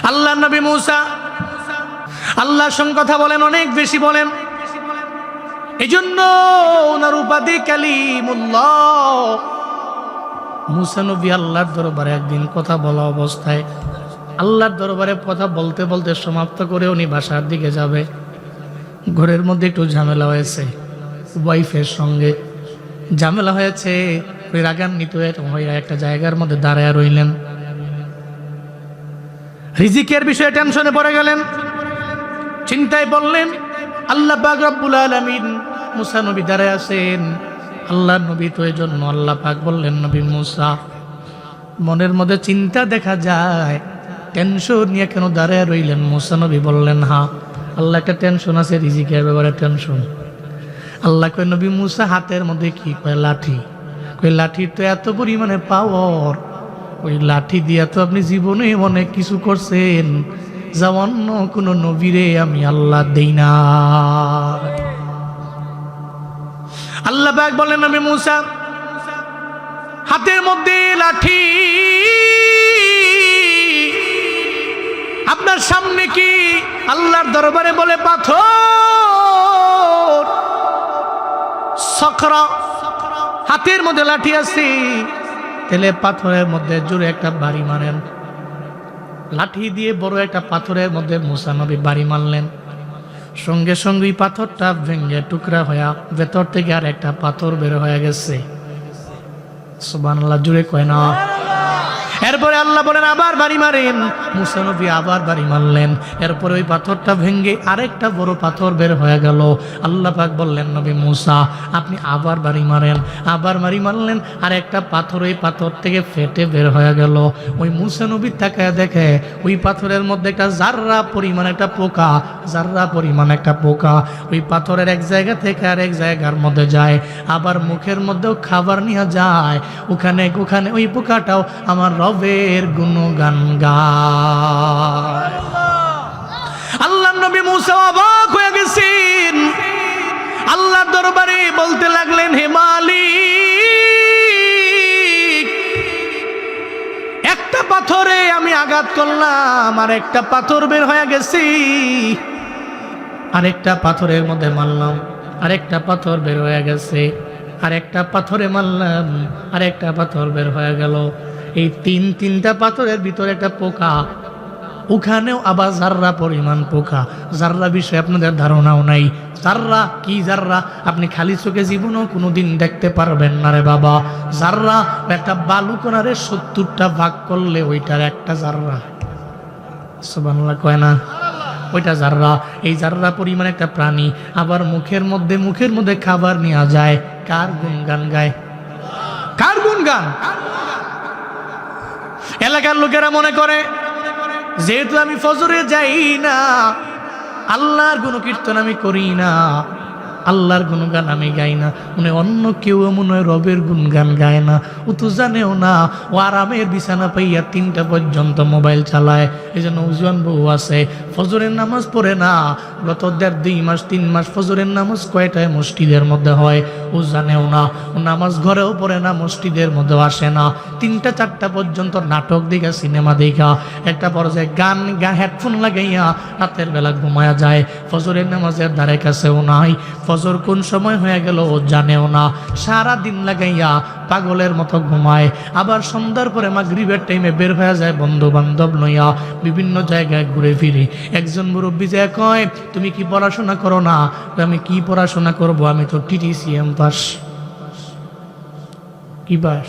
আল্লাহ নবী মুসা আল্লাহর সঙ্গে কথা বলেন, অনেক বেশি বলেন। এজন্য ওনার উপাধি কালিমুল্লাহ। মুসা নবী আল্লাহর দরবারে একদিন কথা বলা অবস্থায় আল্লাহর দরবারে কথা বলতে বলতে সমাপ্ত করে উনি বাসার দিকে যাবে। ঘরের মধ্যে একটু ঝামেলা হয়েছে, ওয়াইফের সঙ্গে ঝামেলা হয়েছে। ওই রাগান্বিত হয়ে একটা জায়গার মধ্যে দাঁড়ায় রইলেন। রিজিকের বিষয়ে টেনশনে পড়ে গেলেন, চিন্তায় পড়লেন। আল্লাহ পাক রব্বুল আলামিন মুসা নবী দাঁড়ায় আছেন। আল্লাহ নবী তো এই জন্য আল্লাহ পাক বললেন, নবী মুসা, মনের মধ্যে চিন্তা দেখা যায়, টেনশন নিয়ে কেন দাঁড়ায় রইলেন? মুসা নবী বললেন, হ্যাঁ আল্লাহ একটা টেনশন আছে, রিজিকের ব্যাপারে টেনশন। আল্লাহ কয়, নবী মুসা হাতের মধ্যে কি? কয় লাঠি। কয় লাঠির তো এত পরিমাণে পাওয়ার, ওই লাঠি দিয়া তো আপনি জীবনে অনেক কিছু করছেন, যা অন্য কোনো নবীরে আমি আল্লাহ দেই না। আল্লাহ পাক বলেন, নবী মুসা হাতের মধ্যে লাঠি, আপনার সামনে কি আল্লাহর দরবারে বলে পাথর? সখরা হাতের মধ্যে লাঠি আছে, তাহলে পাথরের মধ্যে জোরে একটা বাড়ি মারেন। লাঠি দিয়ে বড় একটা পাথরের মধ্যে মুসা নবী বাড়ি মারলেন। সঙ্গে সঙ্গে পাথরটা ভেঙে টুকরা হয়ে ভেতর থেকে আর একটা পাথর বের হয়ে গেছে। সুবহানাল্লাহ, জোরে কয় না। এরপরে আল্লাহ বলেন, আবার বাড়ি মারেন। মুসা নবী আবার বাড়ি মারলেন। এরপরে ওই পাথরটা ভেঙে আরেকটা বড় পাথর বের হয়ে গেল। আল্লাহ পাক বললেন, নবী মুসা আপনি আবার বাড়ি মারেন। আবার বাড়ি মারলেন, আর একটা পাথর ওই পাথর থেকে ফেটে বের হয়ে গেল। ওই মুসা নবী তাকায় দেখে ওই পাথরের মধ্যে একটা জাররা পরিমাণ একটা পোকা, জাররা পরিমাণ একটা পোকা ওই পাথরের এক জায়গা থেকে আরেক জায়গার মধ্যে যায়। আবার মুখের মধ্যেও খাবার নিয়ে যায়। ওখানে ওখানে ওই পোকাটাও আমার রবের গুণগান গায়। আল্লাহ নবী মুসা অবাক হয়ে গেছেন। আল্লাহর দরবারে বলতে লাগলেন, হে মালিক, একটা পাথরে আমি আঘাত করলাম, আর একটা পাথর বের হয়ে গেছে। আরেকটা পাথরের মধ্যে মারলাম, আরেকটা পাথর বের হয়ে গেছে। আরেকটা পাথরে মারলাম, আরেকটা পাথর বের হয়ে গেল। এই তিনটা পাথরের ভিতরে একটা পোকা, ওখানেও আবার জাররা পরিমাণ পোকা। জাররা বিষয়ে আপনাদের ধারণাও নাই। জাররা কি? জাররা আপনি খালি চোখে জীবনও কোনোদিন দেখতে পারবেন না রে বাবা। জাররা একটা বালুকণারে 70টা ভাগ করলে ওইটার একটা জাররা। সুবহানাল্লাহ কয় না? ওইটা জাররা। এই জাররা পরিমাণ একটা প্রাণী আবার মুখের মধ্যে খাবার নেওয়া যায়। কার গুণগান গায়? কার গুণগান? এলাকার লোকেরা মনে করে যেহেতু আমি ফজরে যাই না, আল্লাহর গুণকীর্তন আমি করি না, আল্লাহর গুণগান আমি গাই না, মানে অন্য কেউ মনে হয় রবের গুণগান গায় না। ও তো জানেও না, ও আরামের বিছানা পাইয়া 3টা পর্যন্ত মোবাইল চালায়। এই জন্য উজওয়ান বউ আছে, ফজরের নামাজ পড়ে না। গত 1.5-2 মাস 3 মাস ফজরের নামাজ কয়টায় মসজিদের মধ্যে হয় ও জানেও না। ও নামাজ ঘরেও পড়ে না, মসজিদের মধ্যেও আসে না। 3টা-4টা পর্যন্ত নাটক দেখা, সিনেমা দেখা, একটা পর্যায়ে গান হেডফোন লাগাইয়া রাতের বেলা ঘুমায়া যায়। ফজরের নামাজের ধারে কাছেও নাই। ফজর কোন সময় হয়ে গেল ও জানেও না। সারা দিন লাগাইয়া পাগলের মতো ঘুমায়। আবার সন্ধ্যার পরে মাগরিবের টাইমে বের হয়ে যায় বন্ধু বান্ধব লইয়া, বিভিন্ন জায়গায় ঘুরে ফিরে। একজন মুরব্বী যায় কয়, তুমি কি পড়াশোনা করো না? আমি কি পড়াশোনা করব, আমি তো TTCM পাস। কি পাস?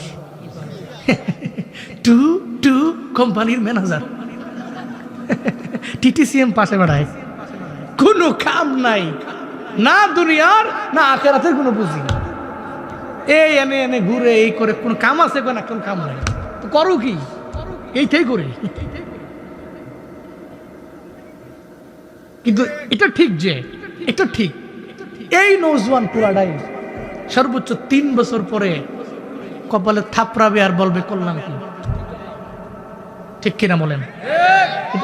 টু কোম্পানির ম্যানেজার। TTCM পাশে বেড়ায়, কোনো কাম নাই, না দুনিয়ার না আখেরাতের কোনো বুঝি। এই এনে ঘুরে এই করে কোনো কাম আছে? না, কোনো কাম নাই। তো করো কি? এইটাই করে। কিন্তু এটা ঠিক যে এটা ঠিক, এই নওজোয়ান পুরাটাই সর্বোচ্চ 3 বছর পরে কপালে থাপড়াবে আর বলবে করলাম কি। ঠিক কিনা বলেন?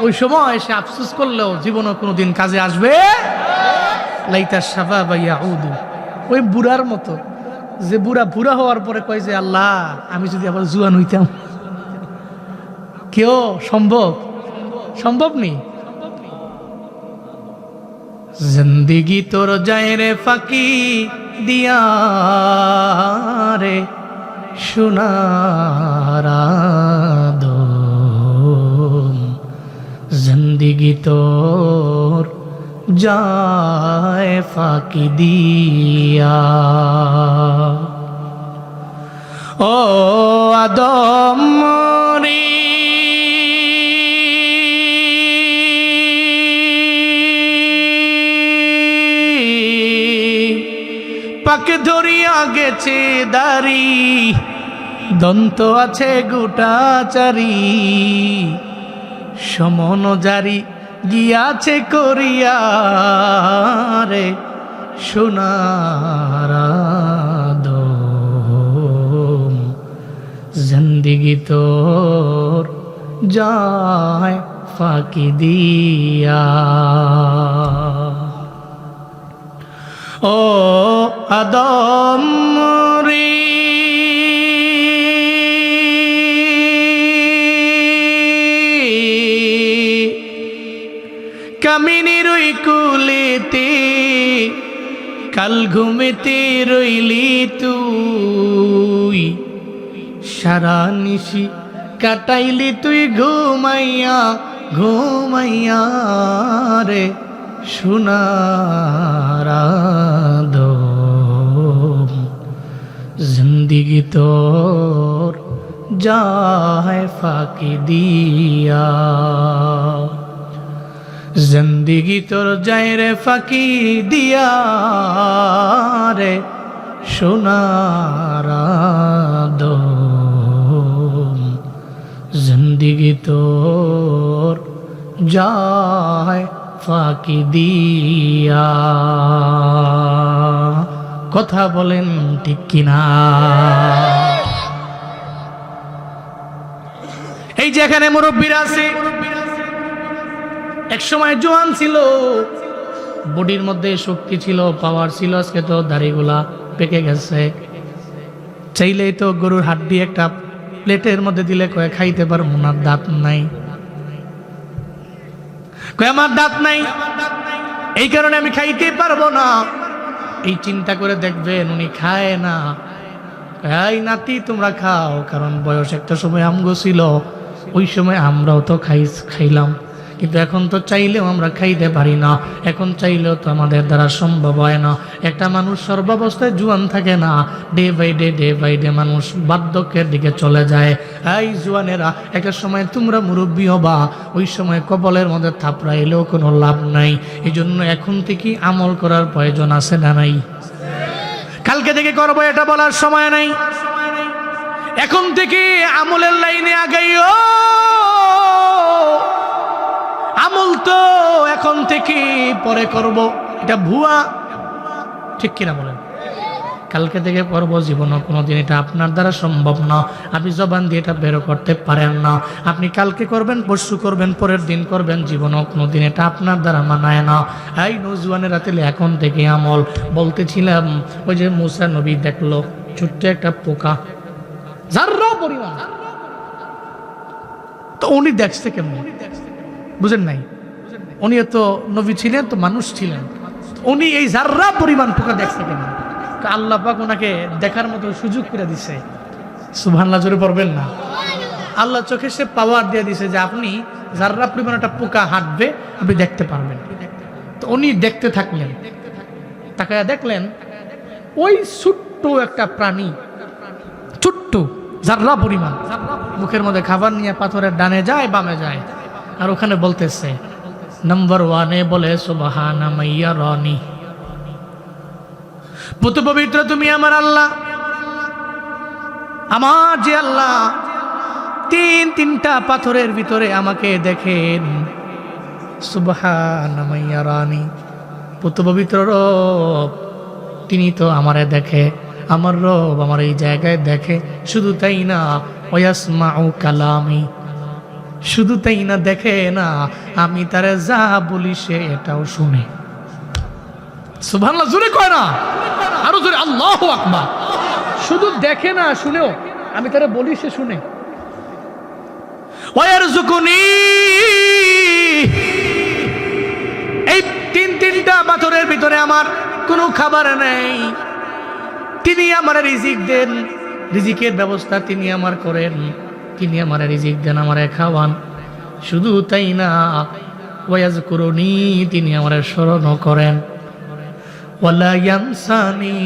ওই সময় সে আফসোস করলেও জীবনে কোনোদিন কাজে আসবে। লাইতা শাবাবা ইয়াউদু, ওই বুড়ার মতো যে বুড়া হওয়ার পরে কয় যে আল্লাহ আমি যদি আবার জুয়ান হইতাম। কেউ সম্ভব? সম্ভব নেই। জিন্দেগি তোর যায় রে ফাঁকি দিয়া রে সোনার আদম, জিন্দেগি তোর যায় ফাঁকি দিয়া। ও আদম রে পাকে ধরিয়া গেছে দাড়ি, দন্ত আছে গোটাচারি, সমন জারি গিয়াছে করিয়া রে সোনার আদম, জিন্দেগি তোর যায় ফাঁকি দিয়া। ও আদম রে কামিনীর ওই কুলেতে কাল ঘুমেতে রইলি তুই, সারা নিশি কাটাইলি তুই ঘুমাইয়া ঘুমাইয়া রে সোনার আদম, জিন্দেগি তোর যায় ফাঁকি দিয়া। জিন্দেগি তোর যায় রে ফাঁকি দিয়া রে সোনার আদম, জিন্দেগি তোর যায় ফাঁকি দিয়া। কথা বলেন ঠিক কিনা? এই যে এখানে মুরব্বীরা আছে, এক সময় জোয়ান ছিল, বডির মধ্যে শক্তি ছিল, পাওয়ার ছিল, আজকে তো দাড়িগুলা পেকে গেছে। চাইলেই তো গরুর হাড্ডি একটা প্লেটের মধ্যে দিলে কয়ে খাইতে পারবো না, দাঁত নাই, কয়ে আমার দাঁত নাই, এই কারণে আমি খাইতে পারবো না। এই চিন্তা করে দেখবেন উনি খায় না। এই নাতি তোমরা খাও, কারণ বয়স একটা সময় আমগো ছিল, ওই সময় আমরাও তো খাইলাম, কিন্তু এখন তো চাইলেও আমরা খাইতে পারি না, এখন চাইলেও তো আমাদের দ্বারা সম্ভব হয় না। একটা মানুষ সর্বাবস্থায় জুয়ান থাকে না, ডে বাই ডে মানুষ বার্ধক্যের দিকে চলে যায়। এই জুয়ানেরা, একটা সময় তোমরা মুরব্বী হবা, ওই সময় কপালের মধ্যে থাপড়া এলেও কোনো লাভ নাই। এই জন্য এখন থেকে আমল করার প্রয়োজন আছে না নাই? কালকে থেকে করবো এটা বলার সময় নাই, এখন থেকে আমলের লাইনে আগাইও। আমল তো এখন থেকে পরে করব, এটা ভুয়া, ঠিক কিনা বলেন? কালকে থেকে করবো, জীবনও কোনোদিন এটা আপনার দ্বারা সম্ভব না। আপনি জবান দিয়ে এটা বেরো করতে পারেন না। আপনি কালকে করবেন, পরশু করবেন, পরের দিন করবেন, জীবনও কোনোদিন এটা আপনার দ্বারা মানায় না। এই নৌজওয়ানেরা তেলে এখন থেকে আমল। বলতেছিলাম, ওই যে মুসা নবী দেখলো ছোট্ট একটা পোকা, যার্রা পরিমাণ, তো উনি দেখছে কেমন, বুঝেন নাই? উনি তো নবী ছিলেন, তো মানুষ ছিলেন, উনি এই যার্রা পরিমাণ পোকা দেখছে কেন? আল্লাহ পাক ওনাকে দেখার মতো সুযোগ করে দিছে। সুবহানাল্লাহ জোরে পড়বেন না? আল্লাহ চোখে সে পাওয়ার দিয়ে দিছে যে আপনি যার্রা পরিমাণ একটা পোকা হাঁটবে, আপনি দেখতে পারবেন। তো উনি দেখতে থাকলেন, তাকায়া দেখলেন ওই ছোট্ট একটা প্রাণী, ছোট্ট যার্রা পরিমাণ, মুখের মধ্যে খাবার নিয়ে পাথরের ডানে যায় বামে যায়, আর ওখানে বলতেছে নাম্বার ওয়ানে বলে সুবহানা মাইয়া রানি, পুত পবিত্র তুমি আমার আল্লাহ, আমার যে আল্লাহ তিনটা পাথরের ভিতরে আমাকে দেখেন। সুবহানা মাইয়া রানি, পুত পবিত্র রব তিনি তো আমারে দেখে, আমার রব আমার এই জায়গায় দেখে। শুধু তাই না, ওয়াসমাউ কালামি, শুধু তাই না, দেখে না, আমি তারে যা বলি সে এটাও শুনে। সুবহানাল্লাহ জোরে কয় না, আরো জোরে আল্লাহু আকবার। শুধু দেখে না, শুনেও, আমি তারে বলি সে শুনে। ওয়ারযুকুনি ভিতরে আমার কোনো খাবার নেই, তিনি আমার রিজিক দেন, রিজিকের ব্যবস্থা তিনি আমার করেন, তিনি আমার রিজিক দেন, আমারে খাওয়ান। শুধু তাই না, ওয়াজকুরুনি, তিনি আমার স্মরণ করেন, ওয়ালা ইয়ানসানি,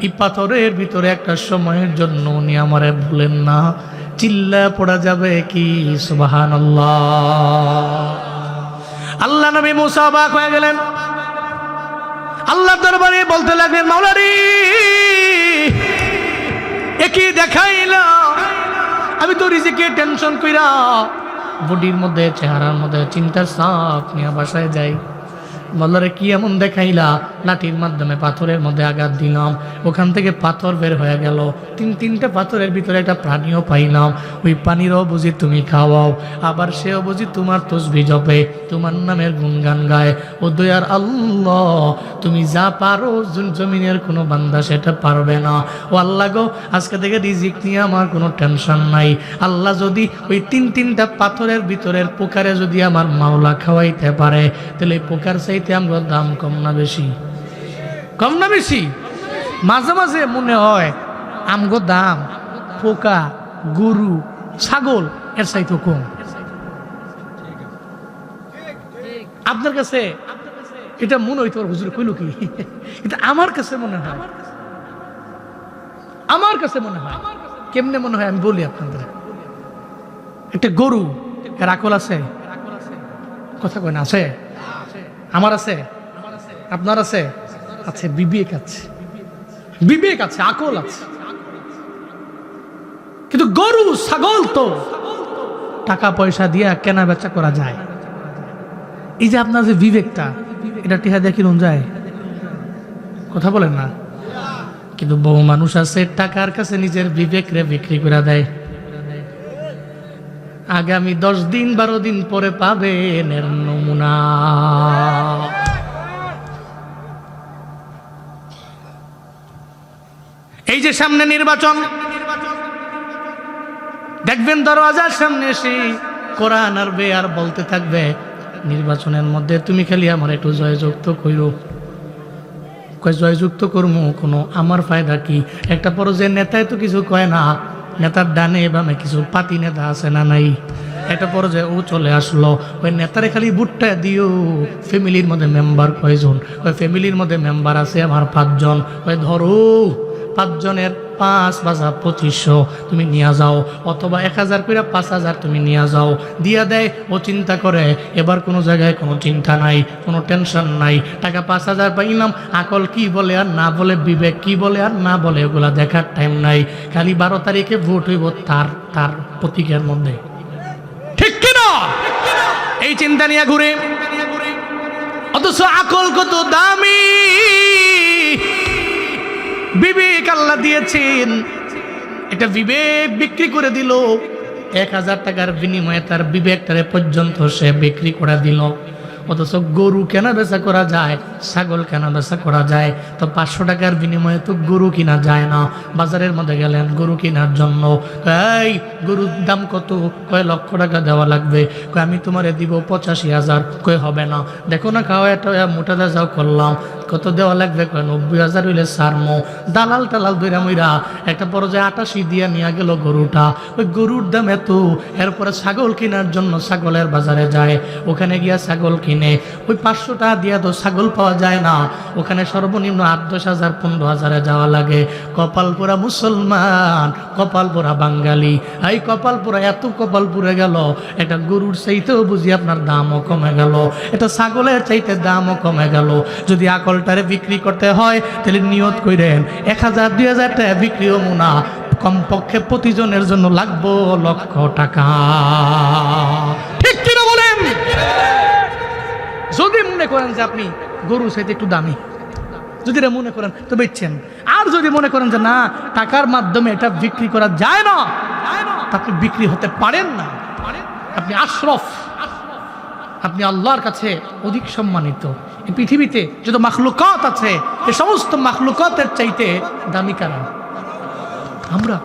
এই পাথরের ভিতরে একটা সময়ের জন্য উনি আমারে ভুলেন না। চিল্লা পড়া যাবে কি সুবহানাল্লাহ। আল্লাহ নবী মুসা অবাক হয়ে গেলেন, আল্লাহ দরবারে বলতে লাগলেন, মাওলা রে, একই দেখাইলা, আমি তো রিজিকে টেনশন কইরা বডির মধ্যে, চেহারার মধ্যে চিন্তার ছাপ নিয়ে বাসায় যাই। বলরে কি এমন দেখাইলা? লাঠির মাধ্যমে পাথরের মধ্যে আঘাত দিলাম, ওখান থেকে পাথর বের হয়ে গেল, তিনটা পাথরের ভিতরে একটা প্রাণীও পাইলাম, ওই পানিরও বুঝি তুমি খাওয়াও, আবার সেও বুঝি তোমার তসবিহ জপে, তোমার নামের গুণগান গায়। ও দয়ার আল্লাহ, তুমি যা পারো, জমিনের কোনো বান্দা সেটা পারবে না। ও আল্লাহ গো, আজকে থেকে রিজিক নিয়ে আমার কোনো টেনশন নাই। আল্লাহ যদি ওই তিনটা পাথরের ভিতরের পোকারে যদি আমার মাওলা খাওয়াইতে পারে, তাহলে এই পোকার চাইতে আমার দাম কম না বেশি? কম না বেশি? মাঝে মাঝে মনে হয় আমগো দাম পোকা, গরু, ছাগল এর চাইতে কম। আপনার কাছে এটা মনে হইতো, হুজুর কইল কি? এটা আমার কাছে মনে হয়, আমার কাছে মনে হয়। কেমনে মনে হয় আমি বলি আপনাদের। একটা গরু, এর আকল আছে? কথা কয় না? আছে? আমার আছে, আপনার আছে? আছে, বিবেক আছে, বিবেক আছে, আকল আছে। কিন্তু গরু, ছাগল তো টাকা পয়সা দিয়ে কেনা বেচা করা যায়। এই যে আপনার যে বিবেকটা, এটা টিহা দিয়ে কিনুন যায়? কথা বলেন না? কিন্তু বহু মানুষ আছে টাকার কাছে নিজের বিবেক রে বিক্রি করে দেয়। আগামী 10 দিন 12 দিন পরে পাবেন এর নমুনা। এই যে সামনে নির্বাচন, দেখবেন দরওয়াজার সামনে এসে কোরআন আরবে আর বলতে থাকবে, নির্বাচনের মধ্যে তুমি খালি আমার একটু জয়যুক্ত কইরো। কয় জয়যুক্ত করবো কোনো, আমার ফায়দা কি? একটা পর্যায়ে নেতায় তো কিছু কয় না, নেতার ডানে বামে কিছু পাতি নেতা আছে না নাই? একটা পর্যায়ে ও চলে আসলো, ওই নেতারে খালি বুটটা দিও। ফ্যামিলির মধ্যে মেম্বার কয়জন? ওই ফ্যামিলির মধ্যে মেম্বার আছে আমার 5 জন। ওই ধরো 5 জনের 5 বাজা 2500 তুমি নিয়ে যাও, অথবা 1000 করে 5000 তুমি নিয়ে যাও। দিয়া দেয়, ও চিন্তা করে এবার কোনো জায়গায় কোনো চিন্তা নাই, কোনো টেনশন নাই, টাকা 5000 পাইলাম। আকল কি বলে আর না বলে, বিবেক কি বলে আর না বলে, ওগুলা দেখার টাইম নাই। খালি 12 তারিখে ভোট হইব তার প্রতীকের মধ্যে, ঠিক কিনা? এই চিন্তা নিয়ে ঘুরে। অথচ আকল কত দামি, বিবেক আল্লাহ দিয়েছেন। এটা বিবেক বিক্রি করে দিল, 1000 টাকার বিনিময়ে তার বিবেকটারে পর্যন্ত সে বিক্রি করে দিল। অথচ গরু কেনা বেচা করা যায়, ছাগল কেনা বেচা করা যায়, তো 500 টাকার বিনিময়ে তো গরু কিনা যায় না। বাজারের মধ্যে গেলেন গরু কেনার জন্য, এই গরুর দাম কত? কয় লক্ষ টাকা দেওয়া লাগবে। কয় আমি তোমারে দিব 85,000। কয় হবে না, দেখো না খাওয়া একটা মোটাদা যাও করলাম, কত দেওয়া লাগবে? কয় 90,000 হইলে সারমো। দালাল টালাল দইরা মইরা একটা পর্যায়ে 88 দিয়া নিয়ে গেল গরুটা। ওই গরুর দাম এত। এরপরে ছাগল কেনার জন্য ছাগলের বাজারে যায়, ওখানে গিয়া ছাগল কিনে। ওই 500 টাকা দিয়া তো ছাগল পাওয়া যায় না, ওখানে সর্বনিম্ন 8-10,000 15,000 যাওয়া লাগে। কপাল পোড়া মুসলমান, কপাল পোড়া বাঙালি। এই কপাল পোড়া, এত কপাল পুড়ে গেল, একটা গরুর চাইতেও বুঝি আপনার দামও কমে গেল, এটা ছাগলের চাইতে দামও কমে গেল। যদি আকলটারে বিক্রি করতে হয় তাহলে নিয়ত কইরেন 1000-2000 টাকা বিক্রিও মুনা, কমপক্ষে প্রতিজনের জন্য লাগবো লক্ষ টাকা। ঠিক কিনা বলেন? যদি মনে করেন যে আপনি গরু চাইতে একটু দামি, যদি এটা মনে করেন তো বেচছেন। আর যদি মনে করেন যে না, টাকার মাধ্যমে এটা বিক্রি করা যায় না, আপনি বিক্রি হতে পারেন না। আপনি আশরফ, আপনি আল্লাহর কাছে অধিক সম্মানিত। এই পৃথিবীতে যত মাখলুকাত আছে, এই সমস্ত মাখলুকাতের চাইতে দামি কারা? আমরা।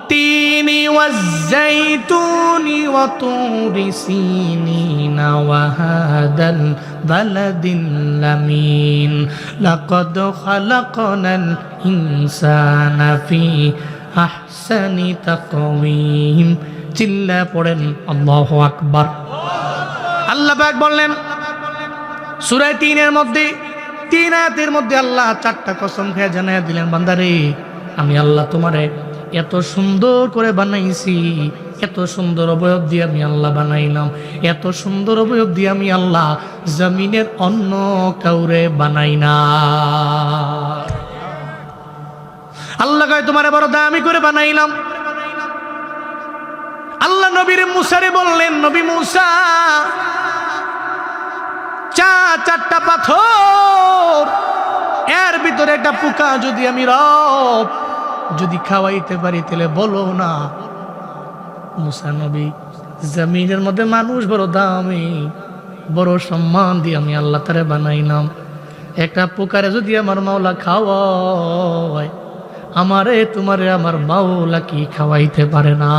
والتين والزيتون وطور سينين وهذا البلد الأمين لقد خلقنا الإنسان في أحسن تقويم চিল্লা পড়েন আল্লাহু আকবার। আল্লাহ পাক বললেন সূরা ৩ এর মধ্যে ৩ আয়াতের মধ্যে আল্লাহ ৪টা কসম খেয়ে জানায়া দিলেন, বান্দারে আমি আল্লাহ তোমারে এত সুন্দর করে বানাইছি, এত সুন্দর অবয়ব দিয়ে আমি আল্লাহ বানাইলাম, এত সুন্দর অবয়ব দিয়ে আমি আল্লাহ জমিনের অন্য কাউরে বানাই না। আল্লাহ কয় তোমারে বড় দামি করে বানাইলাম। আল্লাহ নবীর মুসারে বললেন, নবী মুসা চারটা পাথর, এর ভিতরে একটা পোকা যদি আমি রব যদি খাওয়াইতে পারি তাহলে বলো না। মুসা নবী জমিনের মধ্যে মানুষ বড় দামি, বড় সম্মান দিয়ে আমি আল্লাহ তারে বানাইলাম, একটা পোকারে যদি আমার মাওলা খাওয়ায়, আমারে তোমারে আমার মাওলা কি খাওয়াইতে পারে না?